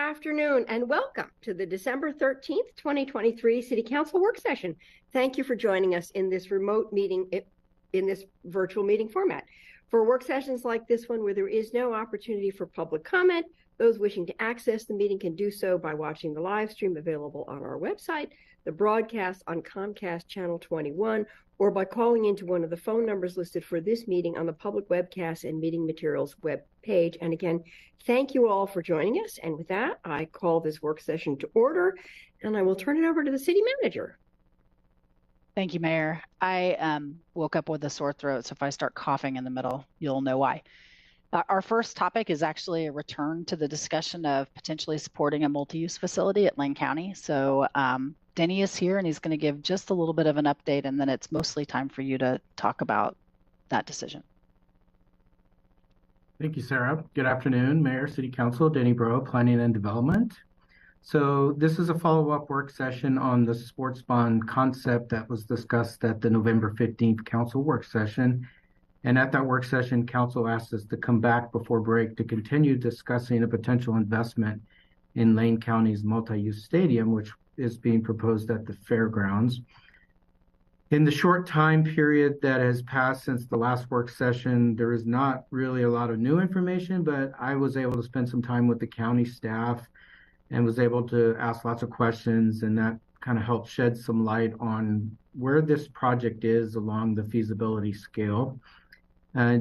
afternoon, and welcome to the December 13th, 2023 City Council work session. Thank you for joining us in this remote meeting, in this virtual meeting format. For work sessions like this one, where there is no opportunity for public comment, those wishing to access the meeting can do so by watching the live stream available on our website, the broadcast on Comcast Channel 21, or by calling into one of the phone numbers listed for this meeting on the public webcast and meeting materials web page. And again, thank you all for joining us. And with that, I call this work session to order, and I will turn it over to the city manager. Thank you, Mayor. I woke up with a sore throat, so if I start coughing in the middle, you'll know why. Our first topic is actually a return to the discussion of potentially supporting a multi-use facility at Lane County. So Denny is here, and he's going to give just a little bit of an update, and then it's mostly time for you to talk about that decision. Thank you, Sarah. Good afternoon, Mayor, City Council, Denny Breaux, Planning and Development. So this is a follow-up work session on the sports bond concept that was discussed at the November 15th council work session. And at that work session, council asked us to come back before break to continue discussing a potential investment in Lane County's multi-use stadium, which is being proposed at the fairgrounds. In the short time period that has passed since the last work session, there is not really a lot of new information, but I was able to spend some time with the county staff and was able to ask lots of questions, and that kind of helped shed some light on where this project is along the feasibility scale.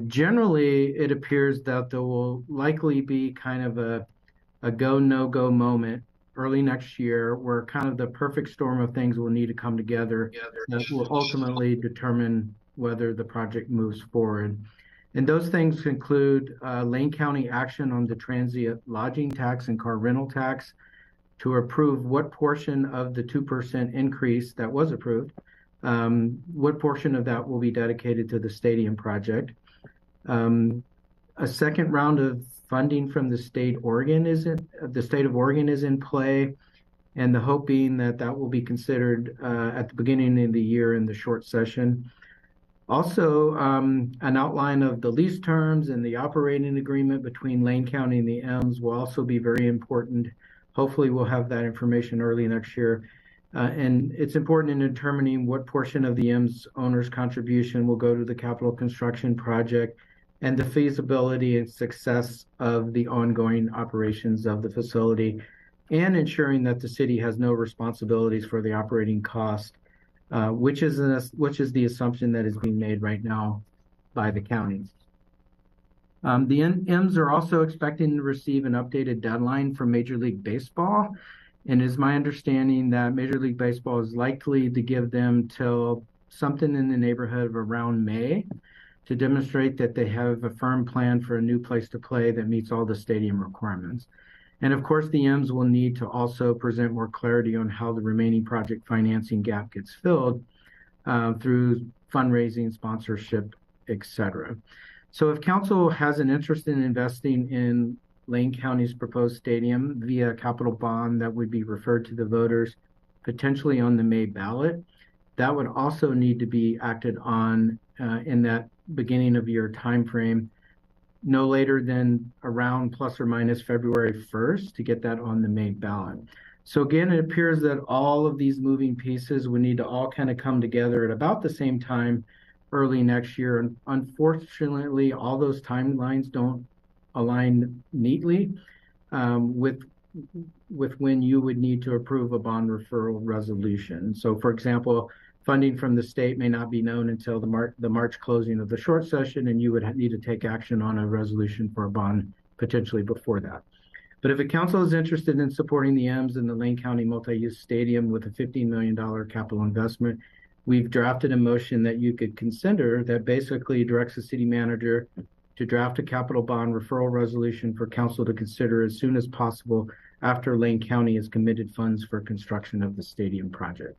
Generally, it appears that there will likely be kind of a go, no-go moment early next year where kind of the perfect storm of things will need to come together that will ultimately determine whether the project moves forward. And those things include Lane County action on the transient lodging tax and car rental tax to approve what portion of the 2% increase that was approved, what portion of that will be dedicated to the stadium project. A second round of funding from the state of Oregon is in play, and the hope being that that will be considered at the beginning of the year in the short session. Also, an outline of the lease terms and the operating agreement between Lane County and the M's will also be very important. Hopefully, we'll have that information early next year. And it's important in determining what portion of the M's owner's contribution will go to the capital construction project and the feasibility and success of the ongoing operations of the facility, and ensuring that the city has no responsibilities for the operating cost, which is the assumption that is being made right now by the counties. The M's are also expecting to receive an updated deadline from Major League Baseball, and it is my understanding that Major League Baseball is likely to give them till something in the neighborhood of around May to demonstrate that they have a firm plan for a new place to play that meets all the stadium requirements. And of course, the M's will need to also present more clarity on how the remaining project financing gap gets filled through fundraising, sponsorship, etc. So if council has an interest in investing in Lane County's proposed stadium via capital bond that would be referred to the voters potentially on the May ballot, that would also need to be acted on in that beginning of year timeframe, no later than around plus or minus February 1st to get that on the May ballot. So again, it appears that all of these moving pieces would need to all kind of come together at about the same time early next year. And unfortunately, all those timelines don't align neatly with when you would need to approve a bond referral resolution. So for example, funding from the state may not be known until the March closing of the short session, and you would need to take action on a resolution for a bond potentially before that. But if a council is interested in supporting the M's and the Lane County multi-use stadium with a $15 million capital investment, we've drafted a motion that you could consider that basically directs the city manager to draft a capital bond referral resolution for council to consider as soon as possible after Lane County has committed funds for construction of the stadium project.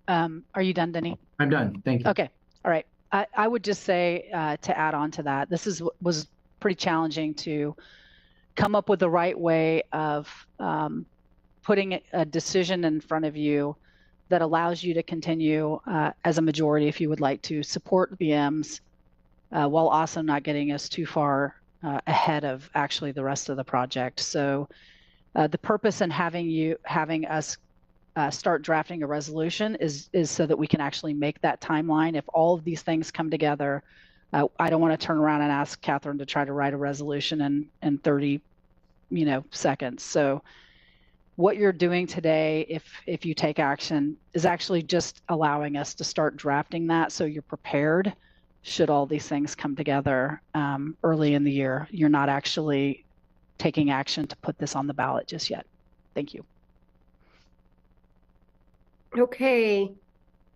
Are you done, Denny? I'm done. Thank you. Okay. All right. I would just say to add on to that, this was pretty challenging to come up with the right way of putting a decision in front of you that allows you to continue as a majority, if you would like to support the M's while also not getting us too far ahead of actually the rest of the project. So the purpose in having us start drafting a resolution is so that we can actually make that timeline. If all of these things come together, I don't want to turn around and ask Catherine to try to write a resolution in 30 seconds. So what you're doing today, if you take action, is actually just allowing us to start drafting that so you're prepared should all these things come together early in the year. You're not actually taking action to put this on the ballot just yet. Thank you. Okay.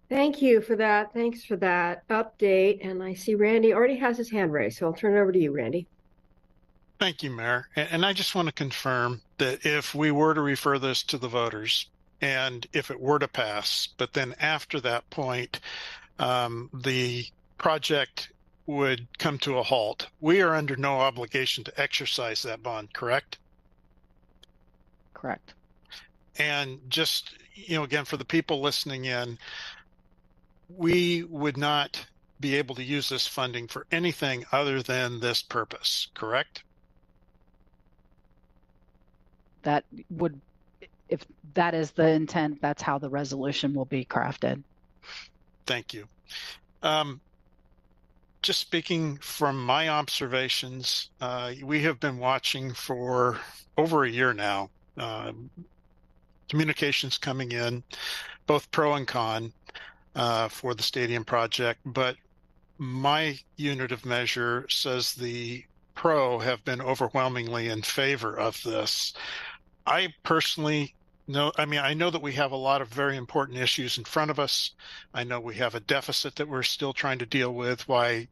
Thank you for that. Thanks for that update. And I see Randy already has his hand raised, so I'll turn it over to you, Randy. Thank you, Mayor. And I just want to confirm that if we were to refer this to the voters and if it were to pass, but then after that point, the project would come to a halt, we are under no obligation to exercise that bond, correct? Correct. And just, again, for the people listening in, we would not be able to use this funding for anything other than this purpose, correct? That would, if that is the intent, that's how the resolution will be crafted. Thank you. Just speaking from my observations, we have been watching for over a year now, communications coming in, both pro and con, for the stadium project, but my unit of measure says the pro have been overwhelmingly in favor of this. I personally I know that we have a lot of very important issues in front of us. I know we have a deficit that we're still trying to deal with, why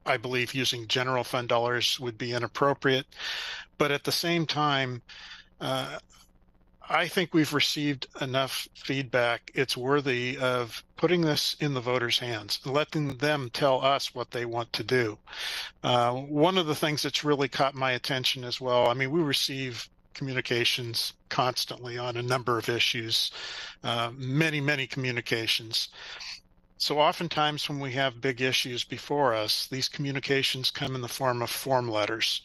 I believe using general fund dollars would be inappropriate. But at the same time, I think we've received enough feedback. It's worthy of putting this in the voters' hands, letting them tell us what they want to do. One of the things that's really caught my attention as well, we receive communications constantly on a number of issues, many communications. So oftentimes when we have big issues before us, these communications come in the form of form letters.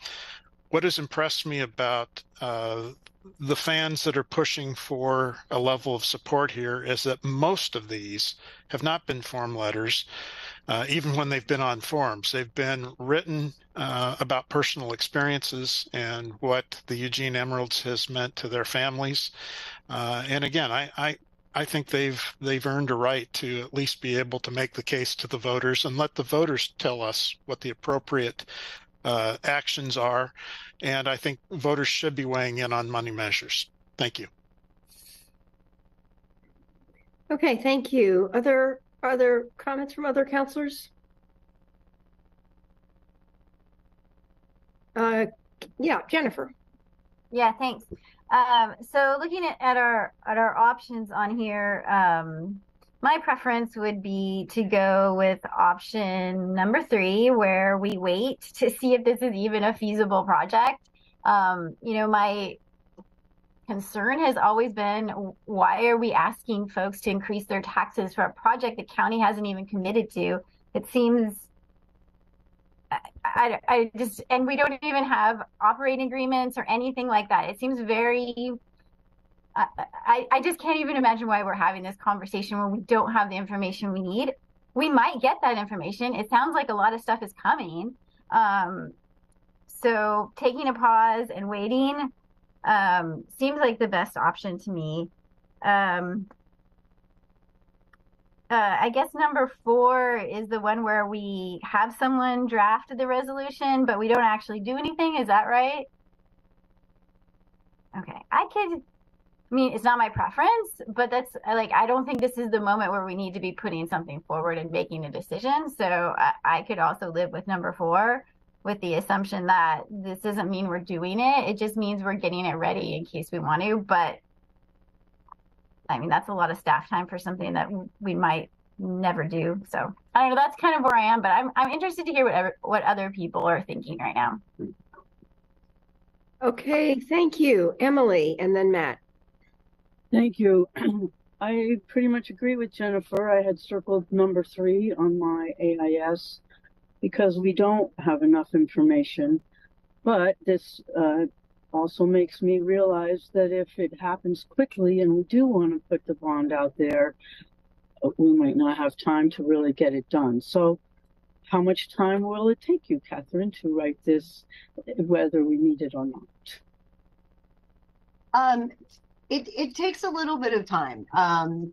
What has impressed me about the fans that are pushing for a level of support here is that most of these have not been form letters, even when they've been on forums. They've been written about personal experiences and what the Eugene Emeralds has meant to their families. And again, I think they've earned a right to at least be able to make the case to the voters and let the voters tell us what the appropriate actions are. And I think voters should be weighing in on money measures. Thank you. Okay, thank you. Other comments from other councilors? Yeah, Jennifer. Yeah, thanks. So looking at our options on here, my preference would be to go with option number 3, where we wait to see if this is even a feasible project. My concern has always been, why are we asking folks to increase their taxes for a project the county hasn't even committed to? It seems, and we don't even have operating agreements or anything like that. It seems very, I just can't even imagine why we're having this conversation when we don't have the information we need. We might get that information. It sounds like a lot of stuff is coming. So taking a pause and waiting seems like the best option to me. I guess number 4 is the one where we have someone draft the resolution, but we don't actually do anything. Is that right? Okay. It's not my preference, but that's I don't think this is the moment where we need to be putting something forward and making a decision. So I could also live with number 4 with the assumption that this doesn't mean we're doing it. It just means we're getting it ready in case we want to. But that's a lot of staff time for something that we might never do. So I don't know. That's kind of where I am, but I'm interested to hear what other people are thinking right now. Okay, thank you, Emily, and then Matt. Thank you. I pretty much agree with Jennifer. I had circled number 3 on my AIS. because we don't have enough information. But this also makes me realize that if it happens quickly and we do want to put the bond out there, we might not have time to really get it done. So how much time will it take you, Catherine, to write this, whether we need it or not? It takes a little bit of time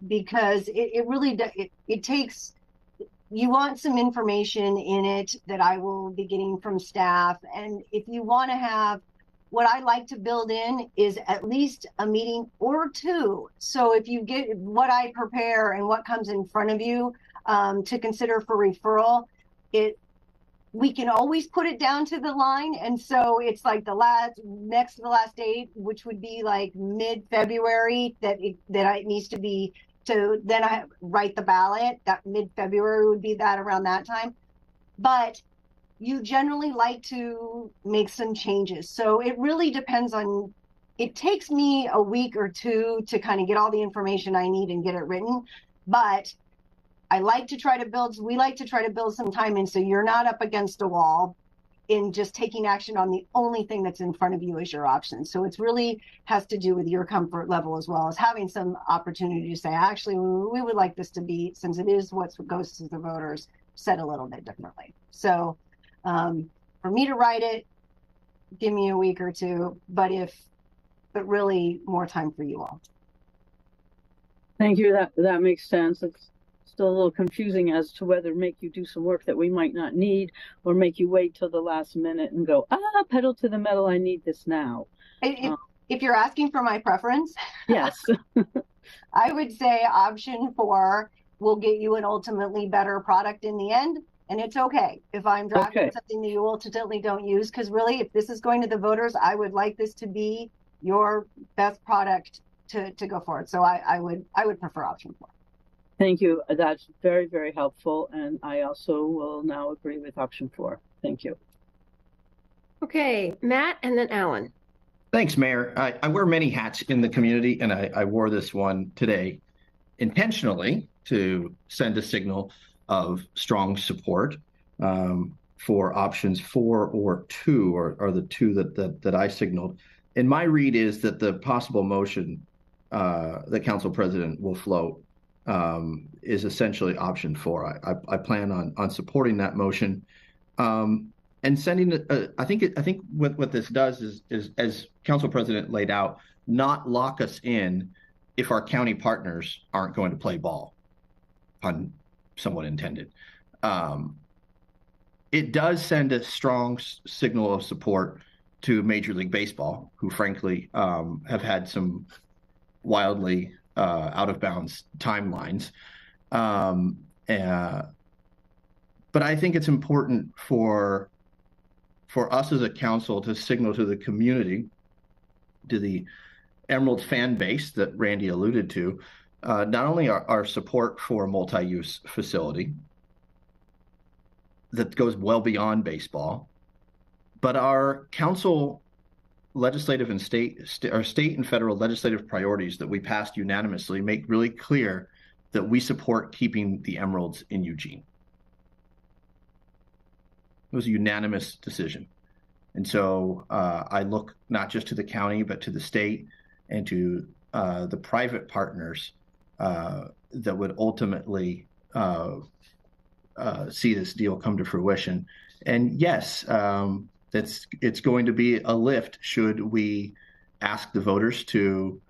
because it really it takes, you want some information in it that I will be getting from staff. And if you want to have, what I like to build in is at least a meeting or two. So if you get what I prepare and what comes in front of you to consider for referral, we can always put it down to the line. And so it's like next to the last date, which would be like mid-February, that it needs to be, to then I write the ballot. That mid-February would be that, around that time. But you generally like to make some changes. So it really depends on, it takes me a week or two to kind of get all the information I need and get it written. But we like to try to build some time in, so you're not up against a wall in just taking action on the only thing that's in front of you as your option. So it's really has to do with your comfort level, as well as having some opportunity to say, actually, we would like this to be, since it is what goes to the voters, said a little bit differently. So for me to write it, give me a week or two, but really more time for you all. Thank you. That makes sense. It's still a little confusing as to whether to make you do some work that we might not need, or make you wait till the last minute and go, pedal to the metal, I need this now. If you're asking for my preference, yes, I would say option 4 will get you an ultimately better product in the end. And it's okay if I'm drafting something that you ultimately don't use, because really, if this is going to the voters, I would like this to be your best product to go forward. So I would prefer option 4. Thank you. That's very, very helpful. And I also will now agree with option 4. Thank you. Okay, Matt, and then Alan. Thanks, Mayor. I wear many hats in the community, and I wore this one today intentionally to send a signal of strong support for options 4 or 2, or the 2 that I signaled. And my read is that the possible motion that Council President will float is essentially option 4. I plan on supporting that motion and sending it. I think what this does is, as Council President laid out, not lock us in if our county partners aren't going to play ball, pun somewhat intended. It does send a strong signal of support to Major League Baseball, who frankly have had some wildly out of bounds timelines. But I think it's important for us as a council to signal to the community, to the Emerald fan base that Randy alluded to, not only our support for a multi-use facility that goes well beyond baseball, but our council legislative and state and federal legislative priorities that we passed unanimously make really clear that we support keeping the Emeralds in Eugene. It was a unanimous decision. And so I look not just to the county, but to the state and to the private partners that would ultimately see this deal come to fruition. And yes, it's going to be a lift should we ask the voters to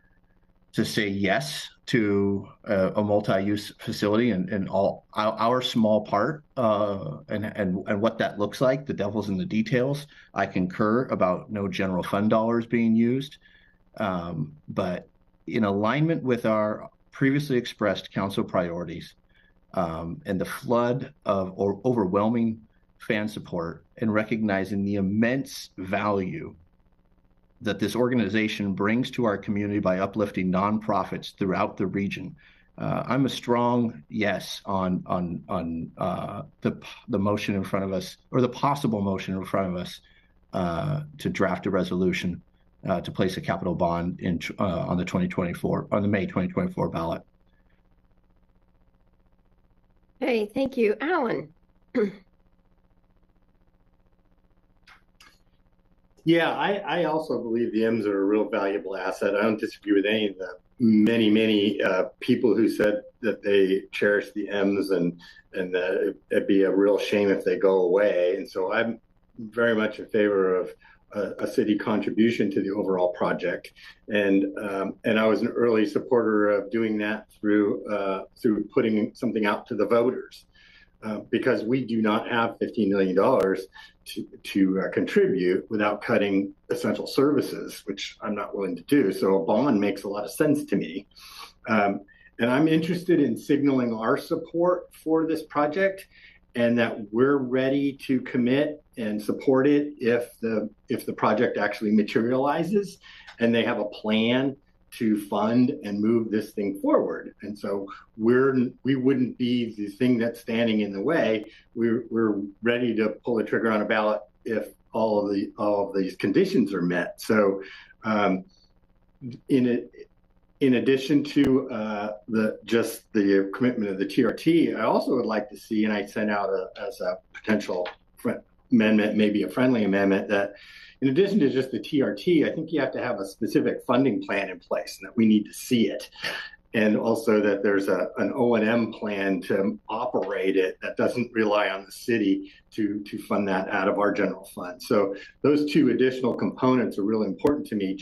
say yes to a multi-use facility and all our small part and what that looks like. The devil's in the details. I concur about no general fund dollars being used, but in alignment with our previously expressed council priorities and the flood of overwhelming fan support, and recognizing the immense value that this organization brings to our community by uplifting nonprofits throughout the region, I'm a strong yes on the motion in front of us, or the possible motion in front of us, to draft a resolution to place a capital bond on the May 2024 ballot. Hey, thank you, Alan. Yeah, I also believe the M's are a real valuable asset. I don't disagree with any of the many people who said that they cherish the M's and that it'd be a real shame if they go away. And so I'm very much in favor of a city contribution to the overall project. And I was an early supporter of doing that through putting something out to the voters. Because we do not have $15 million to contribute without cutting essential services, which I'm not willing to do. So a bond makes a lot of sense to me. And I'm interested in signaling our support for this project and that we're ready to commit and support it if the project actually materializes and they have a plan to fund and move this thing forward. And so we wouldn't be the thing that's standing in the way. We're ready to pull the trigger on a ballot if all of these conditions are met. So in addition to the commitment of the TRT, I also would like to see, and I sent out as a potential amendment, maybe a friendly amendment, that in addition to just the TRT, I think you have to have a specific funding plan in place and that we need to see it. And also that there's an O&M plan to operate it that doesn't rely on the city to fund that out of our general fund. So those two additional components are really important to me,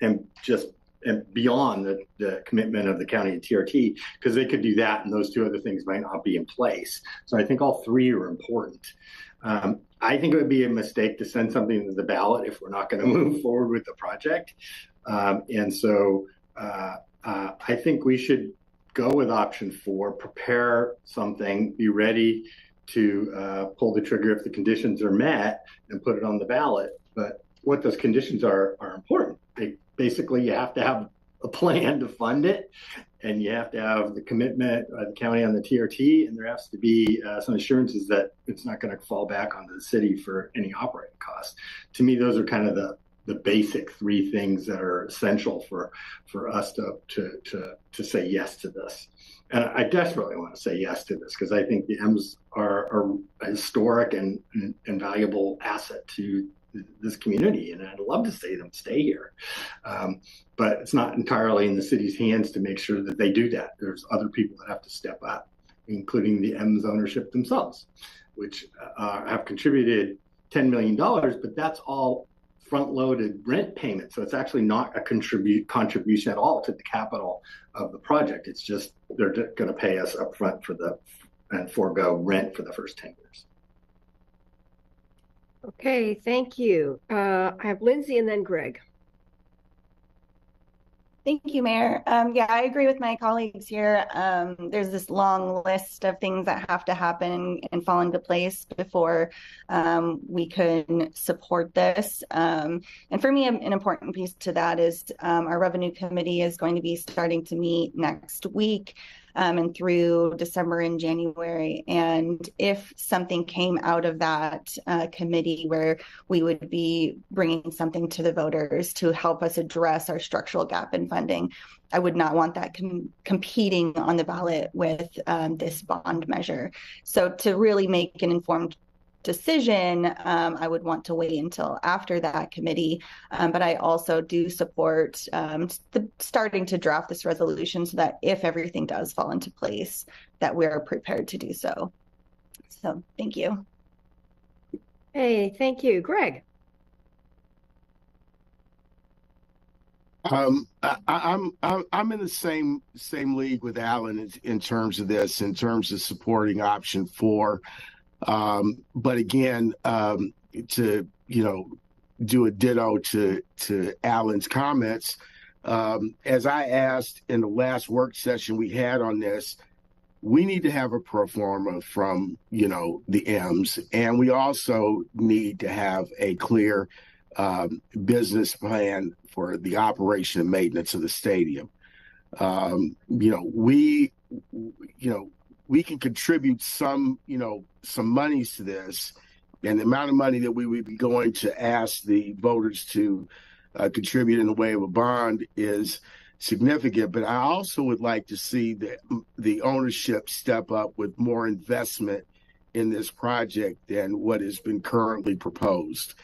and beyond the commitment of the county and TRT, because they could do that and those two other things might not be in place. So I think all three are important. I think it would be a mistake to send something to the ballot if we're not going to move forward with the project. And so I think we should go with option 4, prepare something, be ready to pull the trigger if the conditions are met and put it on the ballot. But what those conditions are important. Basically, you have to have a plan to fund it, and you have to have the commitment of the county on the TRT, and there has to be some assurances that it's not going to fall back onto the city for any operating costs. To me, those are kind of the basic 3 things that are essential for us to say yes to this. And I desperately want to say yes to this because I think the M's are a historic and valuable asset to this community, and I'd love to see them stay here. But it's not entirely in the city's hands to make sure that they do that. There's other people that have to step up, including the M's ownership themselves, which have contributed $10 million, but that's all front-loaded rent payment. So it's actually not a contribution at all to the capital of the project. It's just they're going to pay us up front and forego rent for the first 10 years. Okay, thank you. I have Lindsay and then Greg. Thank you, Mayor. Yeah, I agree with my colleagues here. There's this long list of things that have to happen and fall into place before we can support this. And for me, an important piece to that is our Revenue Committee is going to be starting to meet next week and through December and January. And if something came out of that committee where we would be bringing something to the voters to help us address our structural gap in funding, I would not want that competing on the ballot with this bond measure. So to really make an informed decision, I would want to wait until after that committee. But I also do support starting to draft this resolution so that if everything does fall into place, that we're prepared to do so. So thank you. Hey, thank you. Greg. I'm in the same league with Alan in terms of this, in terms of supporting option 4. But again, to do a ditto to Alan's comments, as I asked in the last work session we had on this, we need to have a pro forma from the M's, and we also need to have a clear business plan for the operation and maintenance of the stadium. We can contribute some monies to this, and the amount of money that we would be going to ask the voters to contribute in the way of a bond is significant. But I also would like to see the ownership step up with more investment in this project than what has been currently proposed.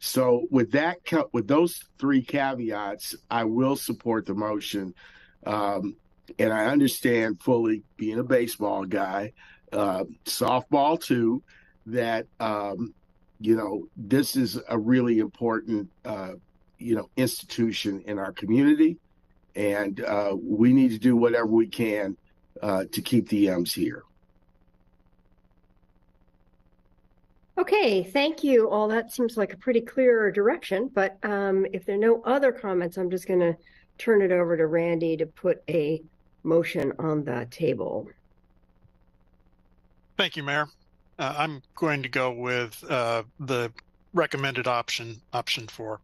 So with those three caveats, I will support the motion. And I understand fully, being a baseball guy, softball too, that this is a really important institution in our community, and we need to do whatever we can to keep the M's here. Okay, thank you all. That seems like a pretty clear direction, but if there are no other comments, I'm just going to turn it over to Randy to put a motion on the table. Thank you, Mayor. I'm going to go with the recommended option 4.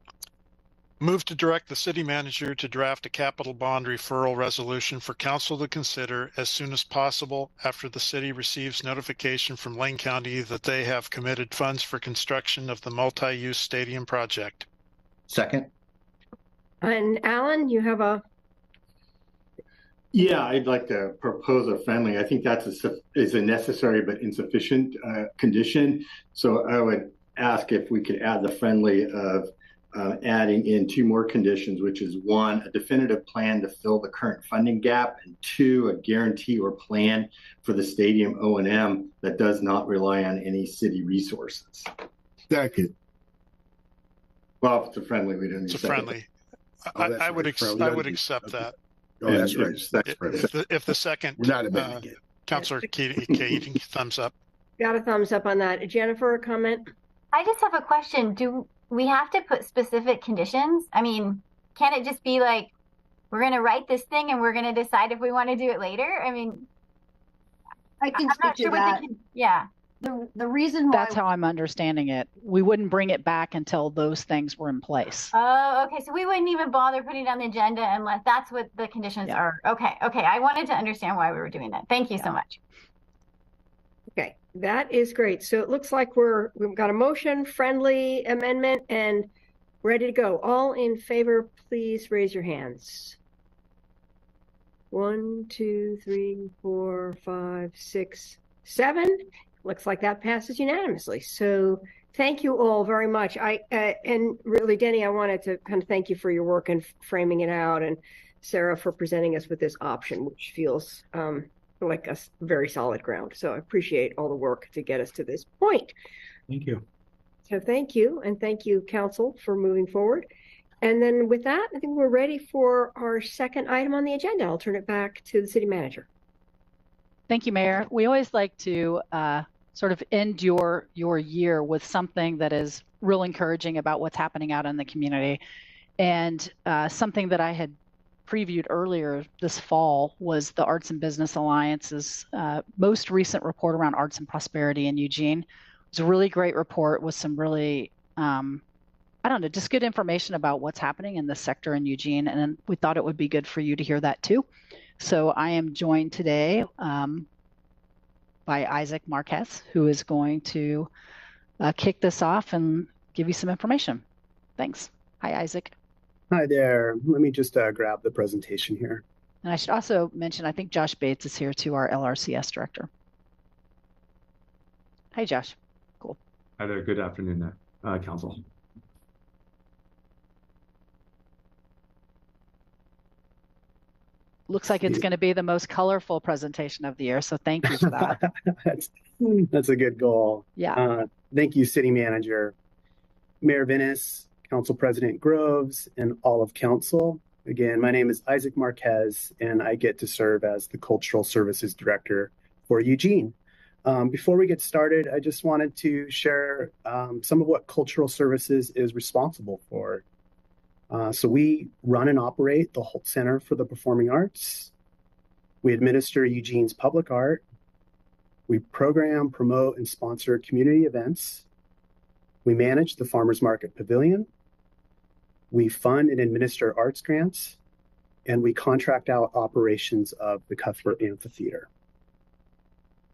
Move to direct the city manager to draft a capital bond referral resolution for council to consider as soon as possible after the city receives notification from Lane County that they have committed funds for construction of the multi-use stadium project. Second. And Alan, you have a... Yeah, I'd like to propose a friendly. I think that's a necessary but insufficient condition. So I would ask if we could add the friendly of adding in 2 more conditions, which is 1, a definitive plan to fill the current funding gap, and 2, a guarantee or plan for the stadium O&M that does not rely on any city resources. Second. Well, if it's a friendly, we don't need It's a friendly. I would accept that. Oh, that's right. If the second, we're not amending it. Councilor Keating, thumbs up. Got a thumbs up on that. Jennifer, a comment? I just have a question. Do we have to put specific conditions? I mean, can it just be like, we're going to write this thing and we're going to decide if we want to do it later? I mean, I can I'm speak not to sure that. Yeah. The reason why That's how I'm understanding it. We wouldn't bring it back until those things were in place. Oh, okay. So we wouldn't even bother putting it on the agenda unless that's what the conditions are. Okay. I wanted to understand why we were doing that. Thank you so much. Okay, that is great. So it looks like we've got a motion, friendly amendment, and ready to go. All in favor, please raise your hands. 1, 2, 3, 4, 5, 6, 7. Looks like that passes unanimously. So thank you all very much. And really, Denny, I wanted to kind of thank you for your work in framing it out, and Sarah for presenting us with this option, which feels like a very solid ground. So I appreciate all the work to get us to this point. Thank you. So thank you, and thank you, Council, for moving forward. And then with that, I think we're ready for our second item on the agenda. I'll turn it back to the city manager. Thank you, Mayor. We always like to sort of end your year with something that is real encouraging about what's happening out in the community. And something that I had previewed earlier this fall was the Arts and Business Alliance's most recent report around arts and prosperity in Eugene. It was a really great report with some really, just good information about what's happening in this sector in Eugene. And we thought it would be good for you to hear that too. So I am joined today by Isaac Marquez, who is going to kick this off and give you some information. Thanks. Hi, Isaac. Hi there. Let me just grab the presentation here. And I should also mention, I think Josh Bates is here too, our LRCS director. Hi, Josh. Cool. Hi there. Good afternoon, Council. Looks like it's going to be the most colorful presentation of the year, so thank you for that. That's a good goal. Yeah. Thank you, City Manager, Mayor Venus, Council President Groves, and all of Council. Again, my name is Isaac Marquez, and I get to serve as the Cultural Services Director for Eugene. Before we get started, I just wanted to share some of what Cultural Services is responsible for. So we run and operate the Holt Center for the Performing Arts. We administer Eugene's public art. We program, promote, and sponsor community events. We manage the Farmers Market Pavilion. We fund and administer arts grants. And we contract out operations of the Cuthbert Amphitheater.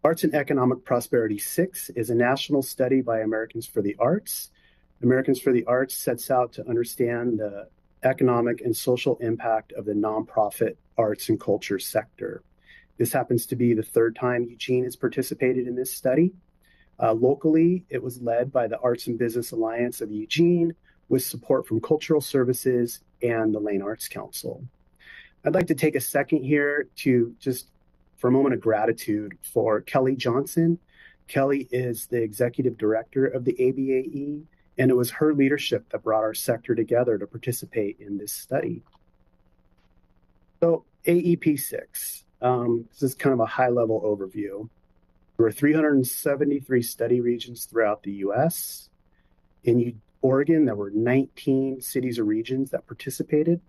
Arts and Economic Prosperity 6 is a national study by Americans for the Arts. Americans for the Arts sets out to understand the economic and social impact of the nonprofit arts and culture sector. This happens to be the third time Eugene has participated in this study. Locally, it was led by the Arts and Business Alliance of Eugene, with support from Cultural Services and the Lane Arts Council. I'd like to take a second here to just for a moment of gratitude for Kelly Johnson. Kelly is the executive director of the ABAE, and it was her leadership that brought our sector together to participate in this study. So AEP 6, this is kind of a high-level overview. There were 373 study regions throughout the U.S. In Oregon, there were 19 cities or regions that participated.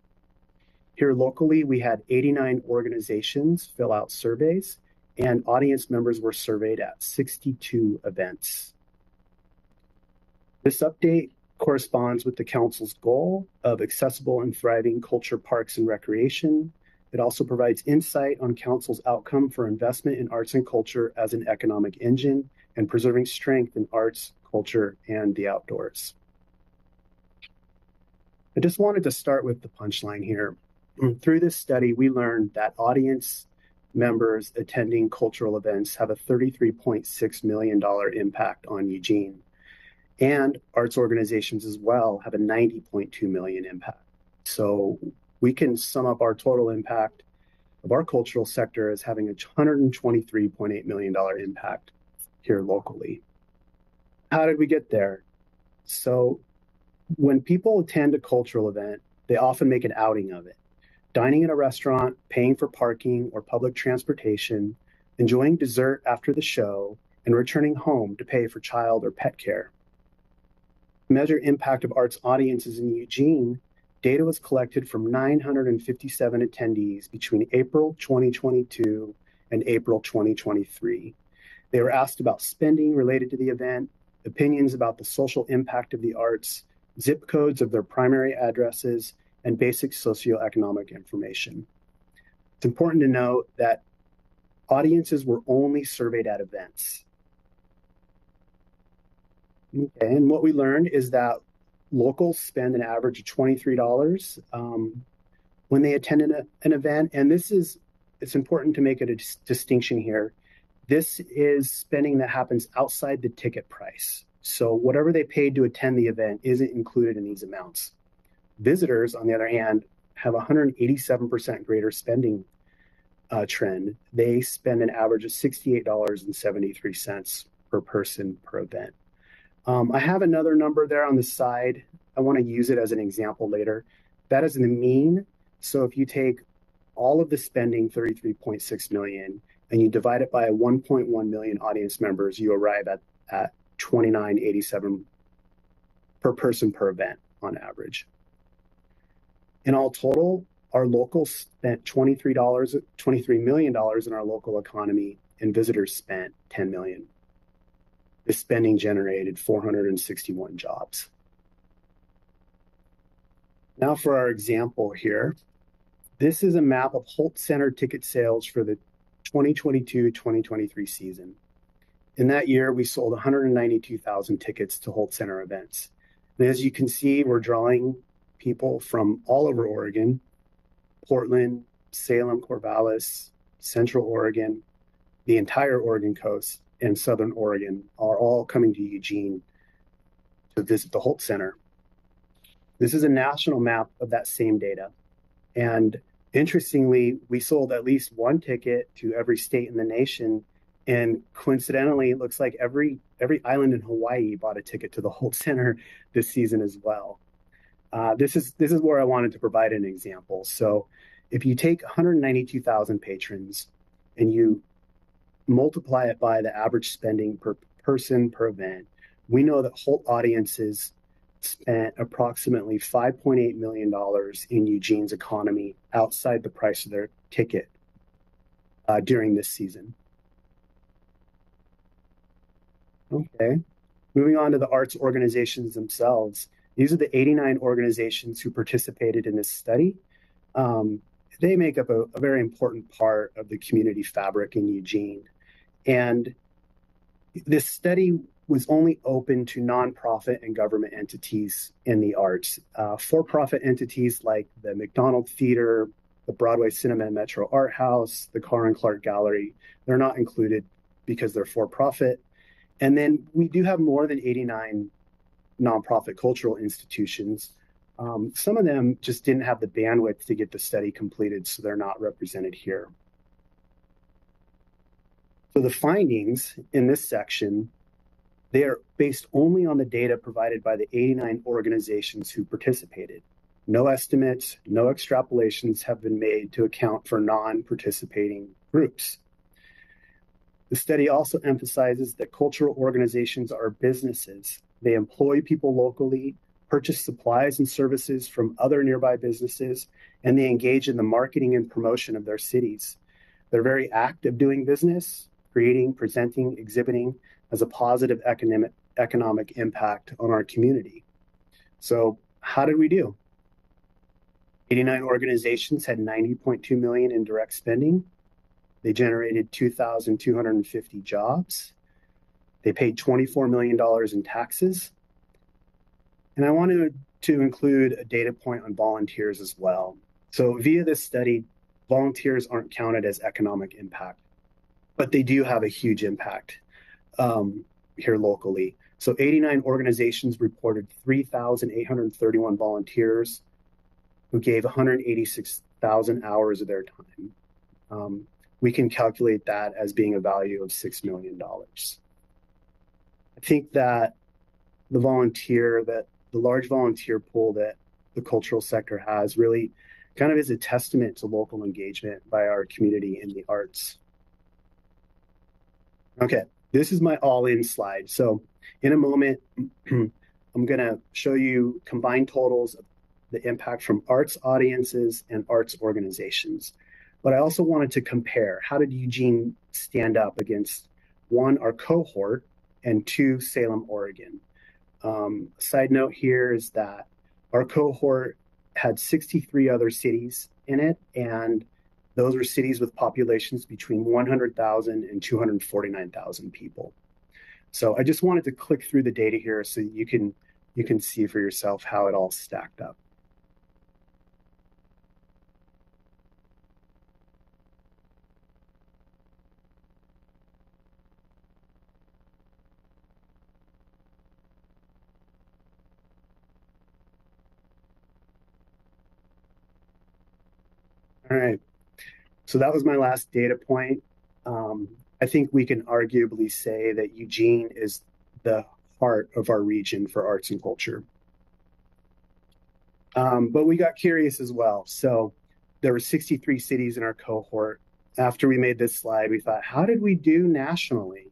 Here locally, we had 89 organizations fill out surveys, and audience members were surveyed at 62 events. This update corresponds with the Council's goal of accessible and thriving culture, parks, and recreation. It also provides insight on Council's outcome for investment in arts and culture as an economic engine and preserving strength in arts, culture, and the outdoors. I just wanted to start with the punchline here. Through this study, we learned that audience members attending cultural events have a $33.6 million impact on Eugene. And arts organizations as well have a $90.2 million impact. So we can sum up our total impact of our cultural sector as having a $123.8 million impact here locally. How did we get there? So when people attend a cultural event, they often make an outing of it. Dining in a restaurant, paying for parking or public transportation, enjoying dessert after the show, and returning home to pay for child or pet care. To measure impact of arts audiences in Eugene, data was collected from 957 attendees between April 2022 and April 2023. They were asked about spending related to the event, opinions about the social impact of the arts, zip codes of their primary addresses, and basic socioeconomic information. It's important to note that audiences were only surveyed at events. Okay, and what we learned is that locals spend an average of $23 when they attend an event, and it's important to make a distinction here. This is spending that happens outside the ticket price. So whatever they paid to attend the event isn't included in these amounts. Visitors, on the other hand, have 187% greater spending trend. They spend an average of $68.73 per person per event. I have another number there on the side. I want to use it as an example later. That is the mean. So if you take all of the spending, 33.6 million, and you divide it by 1.1 million audience members, you arrive at $29.87 per person per event on average. In all total, our locals spent $23 million in our local economy, and visitors spent $10 million. This spending generated 461 jobs. Now for our example here. This is a map of Holt Center ticket sales for the 2022-2023 season. In that year, we sold 192,000 tickets to Holt Center events. And as you can see, we're drawing people from all over Oregon, Portland, Salem, Corvallis, Central Oregon, the entire Oregon coast, and Southern Oregon are all coming to Eugene to visit the Holt Center. This is a national map of that same data. And interestingly, we sold at least one ticket to every state in the nation. And coincidentally, it looks like every island in Hawaii bought a ticket to the Holt Center this season as well. This is where I wanted to provide an example. So if you take 192,000 patrons and you multiply it by the average spending per person per event, we know that Holt audiences spent approximately $5.8 million in Eugene's economy outside the price of their ticket during this season. Okay, moving on to the arts organizations themselves. These are the 89 organizations who participated in this study. They make up a very important part of the community fabric in Eugene. And this study was only open to nonprofit and government entities in the arts. For-profit entities like the McDonald Theater, the Broadway Cinema and Metro Art House, the Carr and Clark Gallery, they're not included because they're for-profit. And then we do have more than 89 nonprofit cultural institutions. Some of them just didn't have the bandwidth to get the study completed, so they're not represented here. So the findings in this section, they are based only on the data provided by the 89 organizations who participated. No estimates, no extrapolations have been made to account for non-participating groups. The study also emphasizes that cultural organizations are businesses. They employ people locally, purchase supplies and services from other nearby businesses, and they engage in the marketing and promotion of their cities. They're very active doing business, creating, presenting, exhibiting as a positive economic impact on our community. So how did we do? 89 organizations had $90.2 million in direct spending. They generated 2,250 jobs. They paid $24 million in taxes. And I wanted to include a data point on volunteers as well. So via this study, volunteers aren't counted as economic impact, but they do have a huge impact here locally. So 89 organizations reported 3,831 volunteers who gave 186,000 hours of their time. We can calculate that as being a value of $6 million. I think that the large volunteer pool that the cultural sector has really kind of is a testament to local engagement by our community in the arts. Okay, this is my all-in slide. So in a moment, I'm going to show you combined totals of the impact from arts audiences and arts organizations. But I also wanted to compare, how did Eugene stand up against, one, our cohort, and two, Salem, Oregon. Side note here is that our cohort had 63 other cities in it, and those were cities with populations between 100,000 and 249,000 people. So I just wanted to click through the data here so you can see for yourself how it all stacked up. All right, so that was my last data point. I think we can arguably say that Eugene is the heart of our region for arts and culture. But we got curious as well. So there were 63 cities in our cohort. After we made this slide, we thought, how did we do nationally?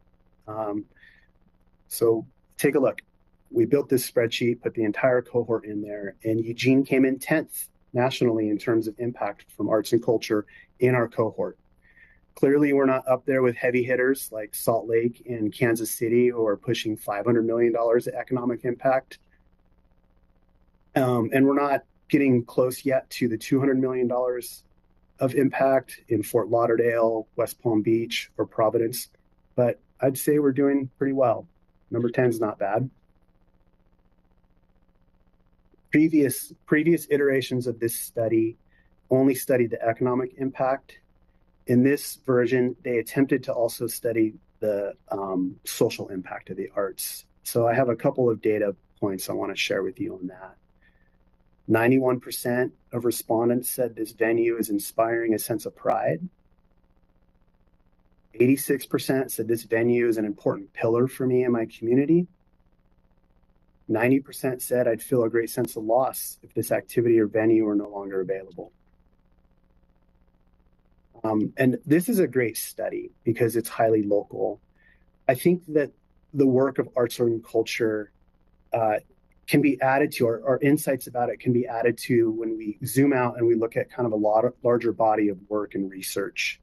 So take a look. We built this spreadsheet, put the entire cohort in there, and Eugene came in 10th nationally in terms of impact from arts and culture in our cohort. Clearly, we're not up there with heavy hitters like Salt Lake and Kansas City, who are pushing $500 million of economic impact. And we're not getting close yet to the $200 million of impact in Fort Lauderdale, West Palm Beach, or Providence. But I'd say we're doing pretty well. Number 10 is not bad. Previous iterations of this study only studied the economic impact. In this version, they attempted to also study the social impact of the arts. So I have a couple of data points I want to share with you on that. 91% of respondents said this venue is inspiring a sense of pride. 86% said this venue is an important pillar for me and my community. 90% said I'd feel a great sense of loss if this activity or venue were no longer available. And this is a great study because it's highly local. I think that the work of arts and culture can be added to, our insights about it can be added to when we zoom out and we look at kind of a larger body of work and research.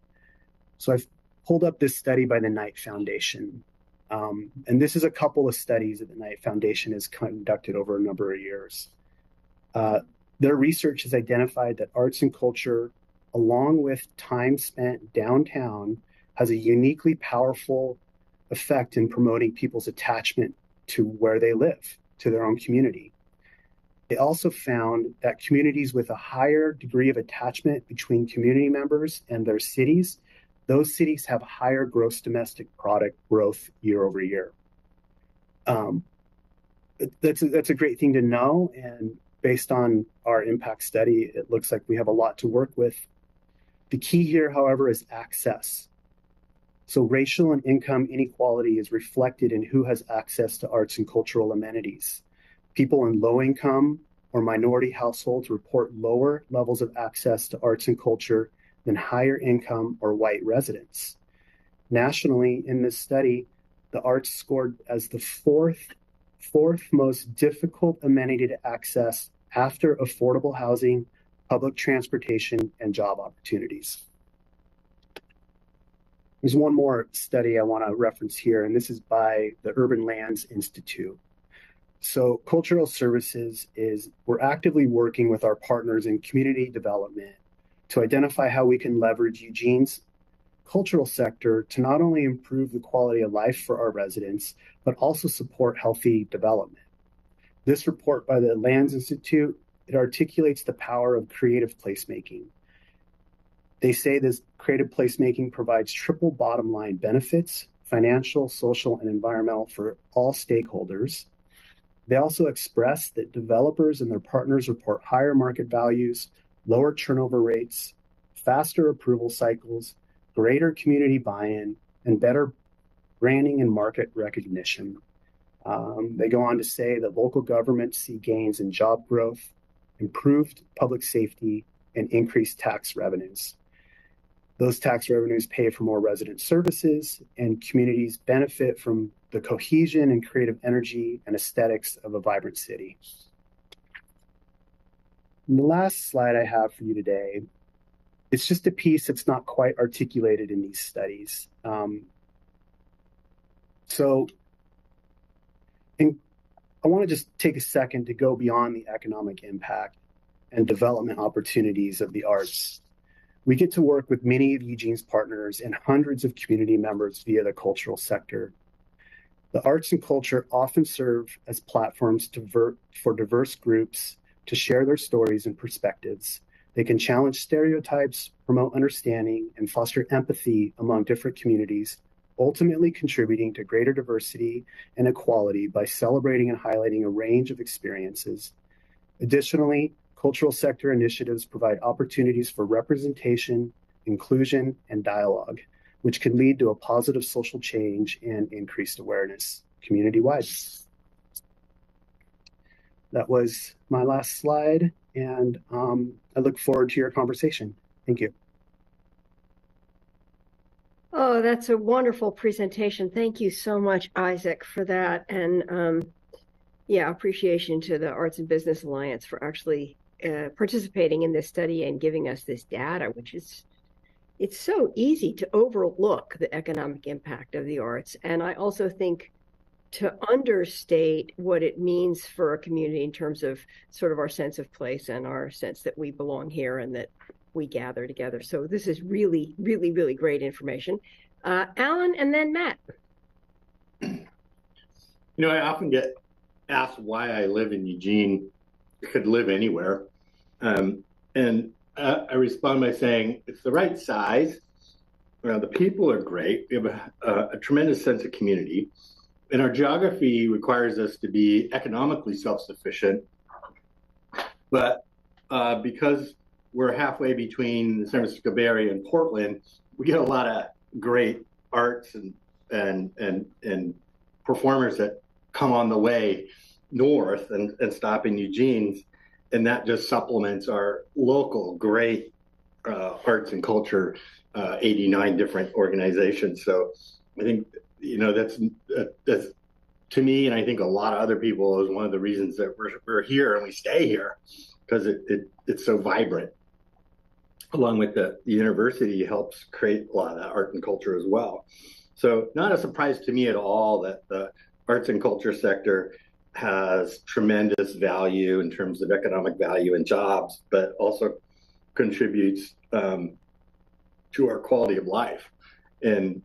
So I've pulled up this study by the Knight Foundation. And this is a couple of studies that the Knight Foundation has conducted over a number of years. Their research has identified that arts and culture, along with time spent downtown, has a uniquely powerful effect in promoting people's attachment to where they live, to their own community. They also found that communities with a higher degree of attachment between community members and their cities, those cities have higher gross domestic product growth year over year. that's a great thing to know. And based on our impact study, it looks like we have a lot to work with. The key here, however, is access. So racial and income inequality is reflected in who has access to arts and cultural amenities. People in low income or minority households report lower levels of access to arts and culture than higher income or white residents. Nationally, in this study, the arts scored as the fourth most difficult amenity to access after affordable housing, public transportation, and job opportunities. There's one more study I want to reference here, and this is by the Urban Lands Institute. So cultural services we're actively working with our partners in community development to identify how we can leverage Eugene's cultural sector to not only improve the quality of life for our residents, but also support healthy development. This report by the Lands Institute, it articulates the power of creative placemaking. They say this creative placemaking provides triple bottom line benefits, financial, social, and environmental for all stakeholders. They also express that developers and their partners report higher market values, lower turnover rates, faster approval cycles, greater community buy-in, and better branding and market recognition. They go on to say that local governments see gains in job growth, improved public safety, and increased tax revenues. Those tax revenues pay for more resident services, and communities benefit from the cohesion and creative energy and aesthetics of a vibrant city. And the last slide I have for you today, it's just a piece that's not quite articulated in these studies. And I want to just take a second to go beyond the economic impact and development opportunities of the arts. We get to work with many of Eugene's partners and hundreds of community members via the cultural sector. The arts and culture often serve as platforms for diverse groups to share their stories and perspectives. They can challenge stereotypes, promote understanding, and foster empathy among different communities, ultimately contributing to greater diversity and equality by celebrating and highlighting a range of experiences. Additionally, cultural sector initiatives provide opportunities for representation, inclusion, and dialogue, which can lead to a positive social change and increased awareness community-wide. That was my last slide, and I look forward to your conversation. Thank you. Oh, that's a wonderful presentation. Thank you so much, Isaac, for that. And appreciation to the Arts and Business Alliance for actually participating in this study and giving us this data, which is, it's so easy to overlook the economic impact of the arts. And I also think to understate what it means for a community in terms of sort of our sense of place and our sense that we belong here and that we gather together. So this is really, really, really great information. Alan and then Matt. You know, I often get asked why I live in Eugene. I could live anywhere. And I respond by saying it's the right size. The people are great. We have a tremendous sense of community. And our geography requires us to be economically self-sufficient. But because we're halfway between the San Francisco Bay Area and Portland, we get a lot of great arts and performers that come on the way north and stop in Eugene's, and that just supplements our local great arts and culture, 89 different organizations. So I think, you know, that's to me, and I think a lot of other people, is one of the reasons that we're here and we stay here, because it's so vibrant. Along with the university helps create a lot of that art and culture as well. So not a surprise to me at all that the arts and culture sector has tremendous value in terms of economic value and jobs, but also contributes to our quality of life. And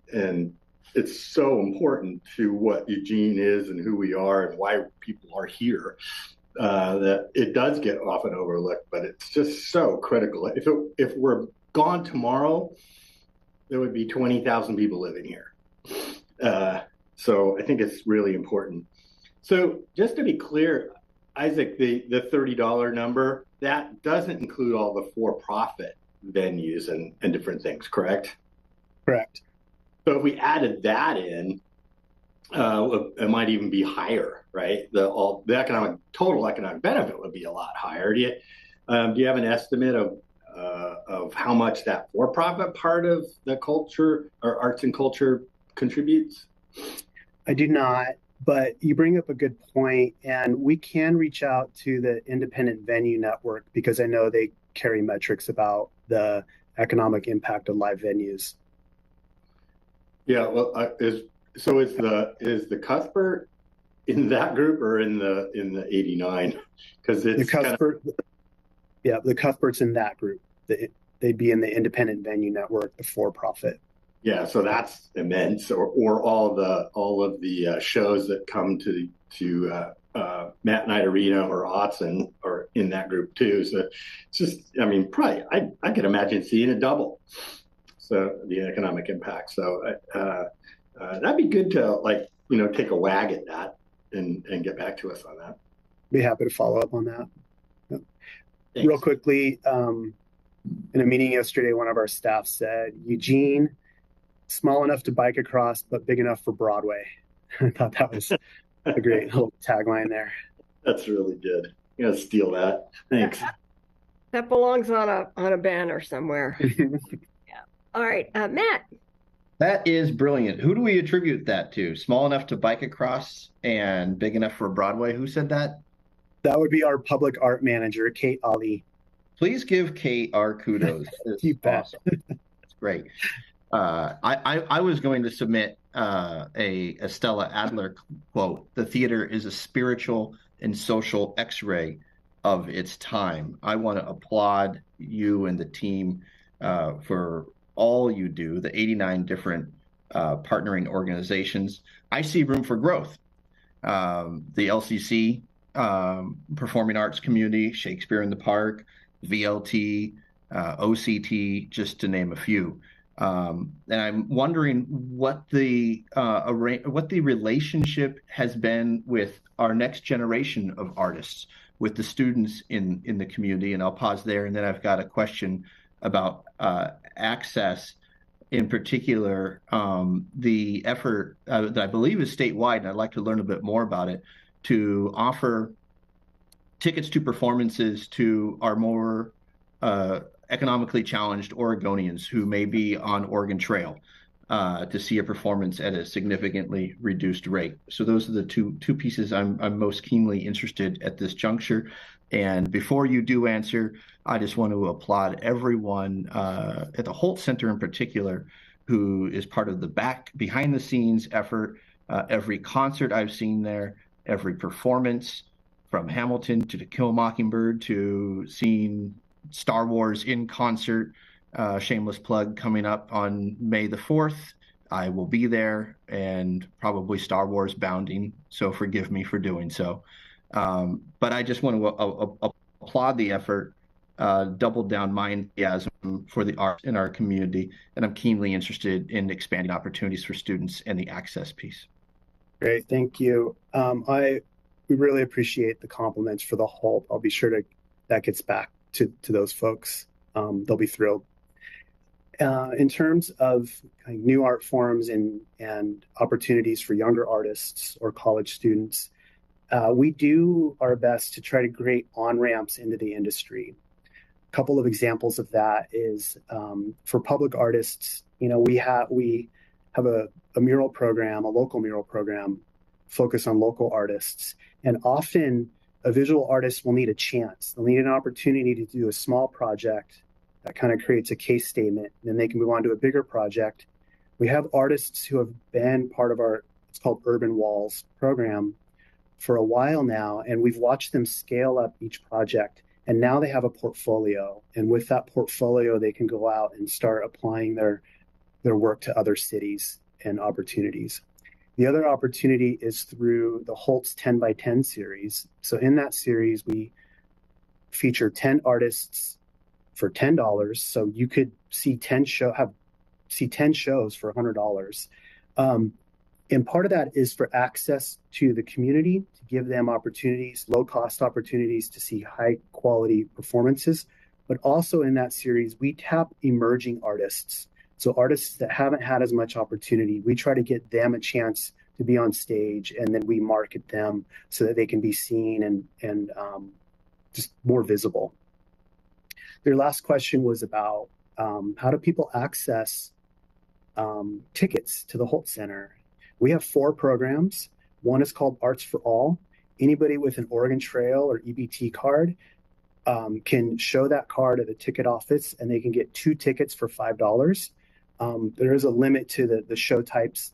it's so important to what Eugene is and who we are and why people are here. That it does get often overlooked, but it's just so critical. If we're gone tomorrow, there would be 20,000 people living here. So I think it's really important. So just to be clear, Isaac, the $30 number, that doesn't include all the for-profit venues and different things, correct? Correct. So if we added that in, it might even be higher, right? The total economic benefit would be a lot higher. Do you have an estimate of how much that for-profit part of the culture or arts and culture contributes? I do not, but you bring up a good point, and we can reach out to the Independent Venue Network because I know they carry metrics about the economic impact of live venues. Yeah, well, is the Cuthbert in that group or in the 89? Because it's the Cuthbert's in that group. They'd be in the Independent Venue Network, the for-profit. Yeah, so that's immense, or all of the shows that come to Matt Knight Arena or Autzen are in that group too. So it's just, I mean, probably I could imagine seeing a double. So the economic impact. So that'd be good to take a wag at that and get back to us on that. Be happy to follow up on that. Yep. Real quickly, in a meeting yesterday, one of our staff said, Eugene, small enough to bike across, but big enough for Broadway. I thought that was a great little tagline there. That's really good. You gotta steal that. Thanks. That belongs on a banner somewhere. Yeah. All right, Matt. That is brilliant. Who do we attribute that to? Small enough to bike across and big enough for Broadway? Who said that? That would be our public art manager, Kate Ali. Please give Kate our kudos. You bet. Awesome. That's great. I was going to submit a Stella Adler quote. The theater is a spiritual and social X-ray of its time. I want to applaud you and the team for all you do, the 89 different partnering organizations. I see room for growth. The LCC, Performing Arts Community, Shakespeare in the Park, VLT, OCT, just to name a few. And I'm wondering what the relationship has been with our next generation of artists, with the students in the community. And I'll pause there. And then I've got a question about access, in particular, the effort that I believe is statewide, and I'd like to learn a bit more about it, to offer tickets to performances to our more economically challenged Oregonians who may be on Oregon Trail to see a performance at a significantly reduced rate. So those are the two pieces I'm most keenly interested at this juncture. And before you do answer, I just want to applaud everyone at the Holt Center in particular, who is part of the behind the scenes effort. Every concert I've seen there, every performance, from Hamilton to To Kill a Mockingbird to seeing Star Wars in concert, shameless plug, coming up on May the 4th. I will be there, and probably Star Wars bounding, so forgive me for doing so. But I just want to applaud the effort, double down my enthusiasm for the arts in our community, and I'm keenly interested in expanding opportunities for students and the access piece. Great, thank you. We really appreciate the compliments for the Holt. I'll be sure that gets back to those folks. They'll be thrilled. In terms of new art forms and opportunities for younger artists or college students, we do our best to try to create on-ramps into the industry. A couple of examples of that is for public artists, we have a mural program, a local mural program focused on local artists. And often a visual artist will need a chance. They'll need an opportunity to do a small project that kind of creates a case statement. Then they can move on to a bigger project. We have artists who have been part of it's called Urban Walls program for a while now, and we've watched them scale up each project. And now they have a portfolio. And with that portfolio, they can go out and start applying their work to other cities and opportunities. The other opportunity is through the Holt's 10 by 10 series. So in that series, we feature 10 artists for $10. So you could see 10 shows for $100. And part of that is for access to the community, to give them opportunities, low-cost opportunities to see high-quality performances. But also in that series, we tap emerging artists. So artists that haven't had as much opportunity, we try to get them a chance to be on stage, and then we market them so that they can be seen and just more visible. Their last question was about how do people access tickets to the Holt Center? We have 4 programs. One is called Arts for All. Anybody with an Oregon Trail or EBT card can show that card at the ticket office, and they can get 2 tickets for $5. There is a limit to the show types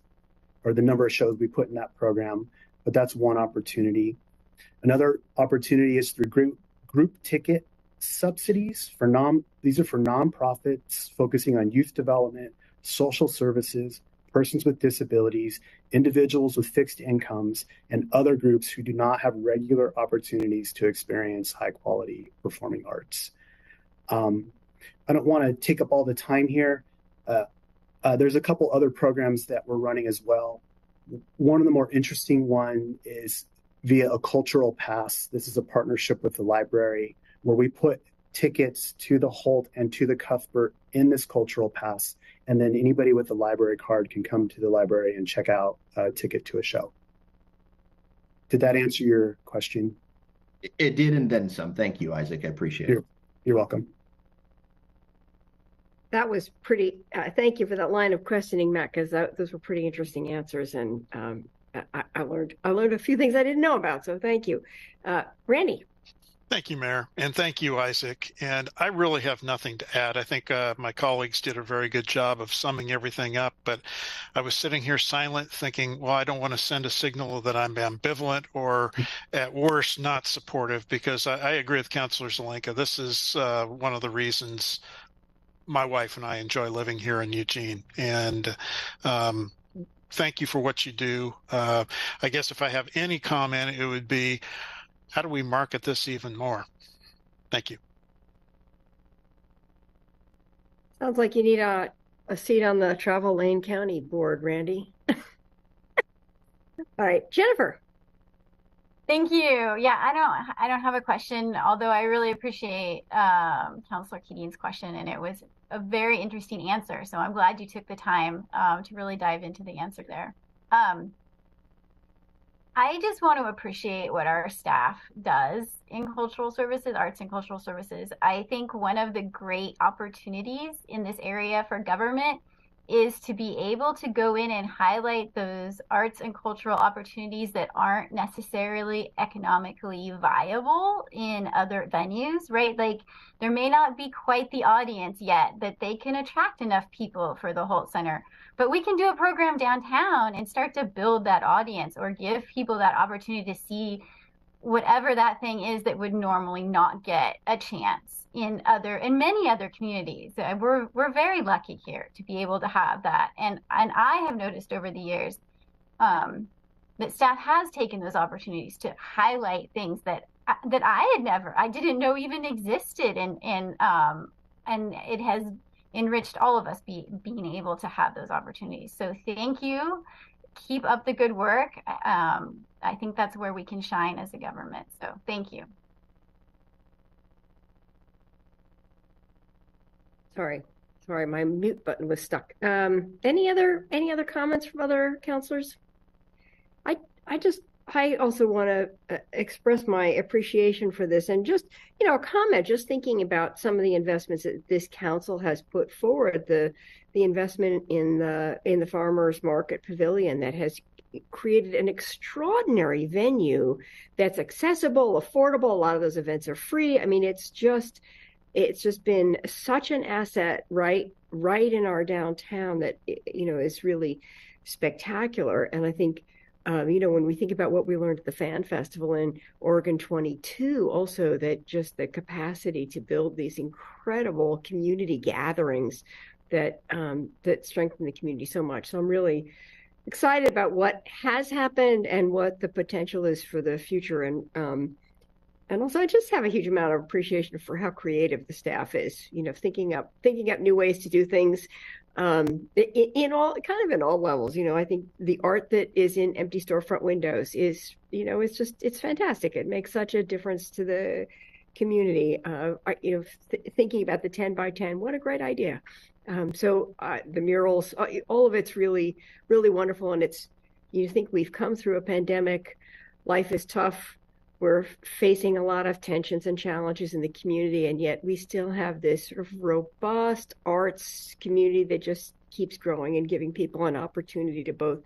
or the number of shows we put in that program, but that's one opportunity. Another opportunity is through group ticket subsidies these are for nonprofits focusing on youth development, social services, persons with disabilities, individuals with fixed incomes, and other groups who do not have regular opportunities to experience high quality performing arts. I don't want to take up all the time here. There's a couple other programs that we're running as well. One of the more interesting one is via a cultural pass. This is a partnership with the library where we put tickets to the Holt and to the Cuthbert in this cultural pass. And then anybody with a library card can come to the library and check out a ticket to a show. Did that answer your question? It did, and then some. Thank you, Isaac. I appreciate it. You're welcome. That was pretty, thank you for that line of questioning, Matt, because those were pretty interesting answers. And I learned a few things I didn't know about. So thank you. Randy. Thank you, Mayor, and thank you, Isaac. And I really have nothing to add. I think my colleagues did a very good job of summing everything up, but I was sitting here silent thinking, well, I don't want to send a signal that I'm ambivalent or at worst not supportive, because I agree with Councilor Zelenka. This is one of the reasons my wife and I enjoy living here in Eugene. And thank you for what you do. I guess if I have any comment, it would be, how do we market this even more? Thank you. Sounds like you need a seat on the Travel Lane County board, Randy. All right, Jennifer. Thank you. Yeah, I don't have a question, although I really appreciate Councilor Keating's question, and it was a very interesting answer. So I'm glad you took the time to really dive into the answer there. I just want to appreciate what our staff does in cultural services, arts and cultural services. I think one of the great opportunities in this area for government is to be able to go in and highlight those arts and cultural opportunities that aren't necessarily economically viable in other venues, right? Like there may not be quite the audience yet that they can attract enough people for the Holt Center. But we can do a program downtown and start to build that audience or give people that opportunity to see whatever that thing is that would normally not get a chance in many other communities. We're very lucky here to be able to have that. And I have noticed over the years that staff has taken those opportunities to highlight things that I didn't know even existed, and it has enriched all of us being able to have those opportunities. So thank you. Keep up the good work. I think that's where we can shine as a government. So thank you. Sorry, my mute button was stuck. Any other comments from other counselors? I also want to express my appreciation for this, and just, a comment, just thinking about some of the investments that this council has put forward, the investment in the Farmers Market Pavilion that has created an extraordinary venue that's accessible, affordable. A lot of those events are free. I mean, it's just been such an asset right in our downtown that, is really spectacular. And I think, when we think about what we learned at the Fan Festival in Oregon 22, also that just the capacity to build these incredible community gatherings that strengthen the community so much. So I'm really excited about what has happened and what the potential is for the future. And also I just have a huge amount of appreciation for how creative the staff is, thinking up new ways to do things. in all levels. I think the art that is in empty storefront windows is, it's fantastic. It makes such a difference to the community. Thinking about the 10 by 10, what a great idea. So the murals, all of it's really, really wonderful. And you think we've come through a pandemic, life is tough. We're facing a lot of tensions and challenges in the community, and yet we still have this sort of robust arts community that just keeps growing and giving people an opportunity to both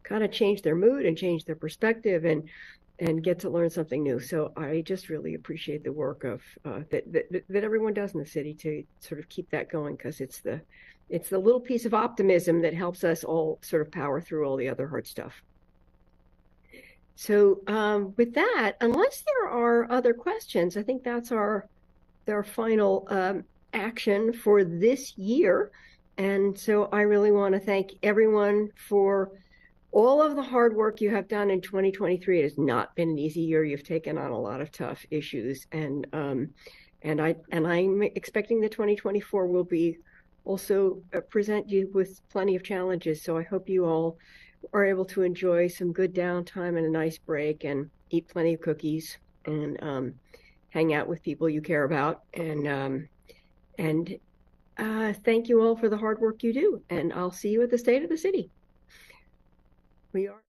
kind of change their mood and change their perspective and get to learn something new. So I just really appreciate the work of that everyone does in the city to sort of keep that going, because it's the little piece of optimism that helps us all sort of power through all the other hard stuff. So with that, unless there are other questions, I think that's our final action for this year. And so I really want to thank everyone for all of the hard work you have done in 2023. It has not been an easy year. You've taken on a lot of tough issues, and I'm expecting that 2024 will be also present you with plenty of challenges. So I hope you all are able to enjoy some good downtime and a nice break, and eat plenty of cookies, and hang out with people you care about. And thank you all for the hard work you do. And I'll see you at the State of the City. We are.